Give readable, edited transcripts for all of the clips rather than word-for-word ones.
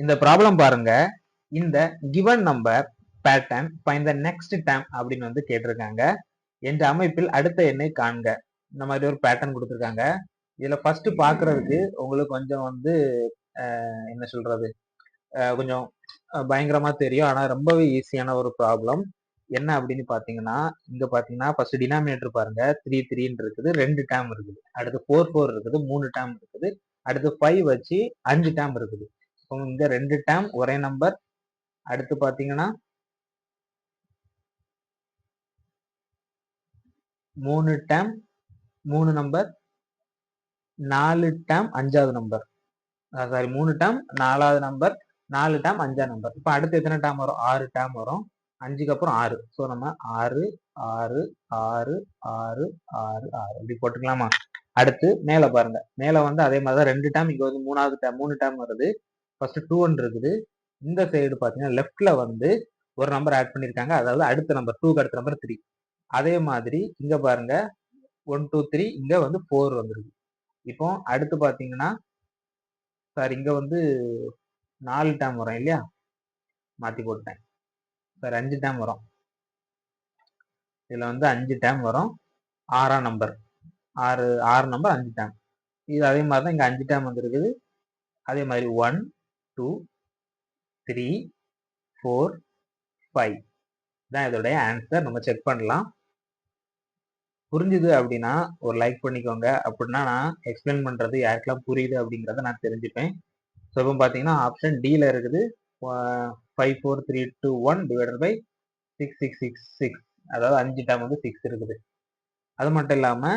இந்த ப்ராப்ளம் பாருங்க. இந்த given number pattern find the next term அப்படின்னு வந்து கேட்டிருக்காங்க. என்ற அமைப்பில் அடுத்த எண்ணை காண்க. இந்த மாதிரி ஒரு பேட்டர்ன் கொடுத்திருக்காங்க. இதுல ஃபர்ஸ்ட் பாக்குறதுக்கு உங்களுக்கு கொஞ்சம் வந்து என்ன சொல்றது, கொஞ்சம் பயங்கரமா தெரியும். ஆனா ரொம்பவே ஈஸியான ஒரு ப்ராப்ளம். என்ன அப்படின்னு பாத்தீங்கன்னா, இங்க பாத்தீங்கன்னா ஃபர்ஸ்ட் டினாமினேட்டர் பாருங்க 3 3 இருக்குது, 2 டேர்ம் இருக்குது. அடுத்து 4 4 இருக்குது, 3 டேர்ம் இருக்குது. அடுத்து 5 வச்சு 5 டேர்ம் இருக்குது. இங்க 2 டேர்ம் ஒரே நம்பர். அடுத்து பாத்தீங்கன்னா 3 டேர்ம் 3 நம்பர், 4 டேர்ம் 5வது நம்பர். சாரி 3 டேர்ம் 4வது நம்பர், 4 டேர்ம் 5வது நம்பர். இப்ப அடுத்து எத்தனை டேர்ம் வரும்? 6 டேர்ம் வரும். 5க்கு அப்புறம் 6. சோ நம்ம 6 6 6 6 6 6 இப்படி போட்டுக்கலாமா? அடுத்து மேல பாருங்க. மேல வந்து அதே மாதிரி தான் 2 டேர்ம், இங்க வந்து 3வது டேர்ம் 3 டேர்ம் வருது. ஃபர்ஸ்ட் 2 1 இருக்குது. இந்த சைடு பாத்தீங்கன்னா லெஃப்ட்ல வந்து ஒரு நம்பர் ஆட் பண்ணிருக்காங்க. அதாவது அடுத்த நம்பர் 2க்கு அடுத்த நம்பர் 3. அதே மாதிரி இங்க பாருங்க 1 2 3, இங்க வந்து 4 வந்துருக்கு. இப்போ அடுத்து பாத்தீங்கன்னா சார் இங்க வந்து 4 டேர்ம் வரும் இல்லையா? மாத்தி போட்டேன் சார். 5 டேர்ம் வரும். இதுல வந்து 5 டேர்ம் வரும். 6ஆம் நம்பர் 6 நம்பர் 5 டேர்ம். இது அதே மாதிரி தான் இங்க 5 டேர்ம் வந்துருக்குது. அதே மாதிரி 1 2 3 4 5 தான் இதோடைய ஆன்சர். நம்ம செக் பண்ணலாம். புரிஞ்சுது அப்படின்னா ஒரு லைக் பண்ணிக்கோங்க. அப்படின்னா நான் எக்ஸ்பிளைன் பண்றது யாருக்கெல்லாம் புரியுது அப்படிங்கிறத நான் தெரிஞ்சுப்பேன். ஸோ இப்போ பார்த்தீங்கன்னா ஆப்ஷன் டில இருக்குது 5 4 3 2 1 டிவைடட் பை 6 6 6 6. அதாவது 5 டேர்ம் வந்து 6 இருக்குது. அது மட்டும் இல்லாம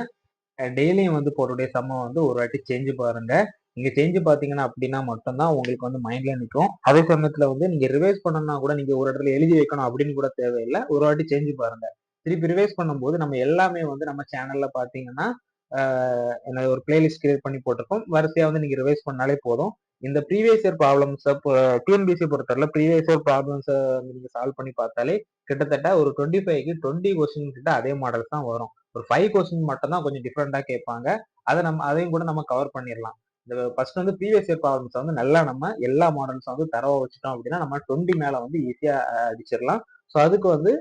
டெய்லியும் வந்து போட்டுடைய சம்ம வந்து ஒரு வாட்டி சேஞ்சு பாருங்க. நீங்க சேஞ்சு பாத்தீங்கன்னா அப்படின்னா மட்டும்தான் உங்களுக்கு வந்து மைண்ட்ல நிற்கும். அதே சமயத்துல வந்து நீங்க ரிவைஸ் பண்ணணும்னா கூட நீங்க ஒரு இடத்துல எழுதி வைக்கணும் அப்படின்னு கூட தேவையில்லை. ஒரு வாட்டி சேஞ்சு பாருங்க. திருப்பி ரிவைஸ் பண்ணும்போது நம்ம எல்லாமே வந்து நம்ம சேனல்ல பாத்தீங்கன்னா என்ன ஒரு பிளேலிஸ்ட் கிரியேட் பண்ணி போட்டிருக்கோம். வரிசையா வந்து நீங்க ரிவைஸ் பண்ணாலே போதும். இந்த ப்ரீவியஸ் இயர் ப்ராப்ளம்ஸ் டிஎன்பிசி பொறுத்தவரை ப்ரீவியஸ் இயர் ப்ராப்ளம்ஸ் நீங்க சால்வ் பண்ணி பார்த்தாலே கிட்டத்தட்ட ஒரு 25க்கு 20 கொஸ்டின் கிட்ட அதே மாடல்ஸ் தான் வரும். ஒரு 5 கொஸ்டின் மட்டும் தான் கொஞ்சம் டிஃப்ரெண்டா கேட்பாங்க. அதையும் கூட நம்ம கவர் பண்ணிடலாம். இந்த ஃபர்ஸ்ட் வந்து ப்ரீவியஸ் இயர் ப்ராப்ளம்ஸ் வந்து நல்லா நம்ம எல்லா மாடல்ஸ் வந்து தரவா வச்சுட்டோம் அப்படின்னா நம்ம 20 மேல வந்து ஈஸியா அடிச்சிடலாம். ஸோ அதுக்கு வந்து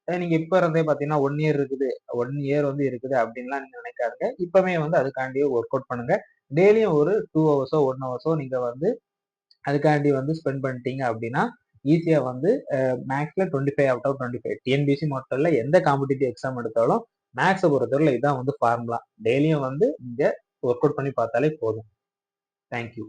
நீங்க இப்ப இருந்தே பாத்தீங்கன்னா 1 இயர் இருக்குது, 1 இயர் வந்து இருக்குது அப்படின்லாம் நீங்க நினைக்காதுங்க. இப்பவே வந்து அதுக்காண்டியே ஒர்க் அவுட் பண்ணுங்க. டெய்லியும் ஒரு 2 ஹவர்ஸோ 1 ஹவர்ஸோ நீங்க வந்து அதுக்காண்டி வந்து ஸ்பெண்ட் பண்ணிட்டீங்க அப்படின்னா ஈஸியா வந்து மேக்ஸ்ல 25 அவுட் ஆஃப் 25. டிஎன்பிசி மட்டும் இல்ல, எந்த காம்படிட்டிவ் எக்ஸாம் எடுத்தாலும் மேக்ஸை பொறுத்தவரை இதான் வந்து ஃபார்முலா. டெய்லியும் வந்து நீங்க ஒர்க் அவுட் பண்ணி பார்த்தாலே போதும். தேங்க்யூ.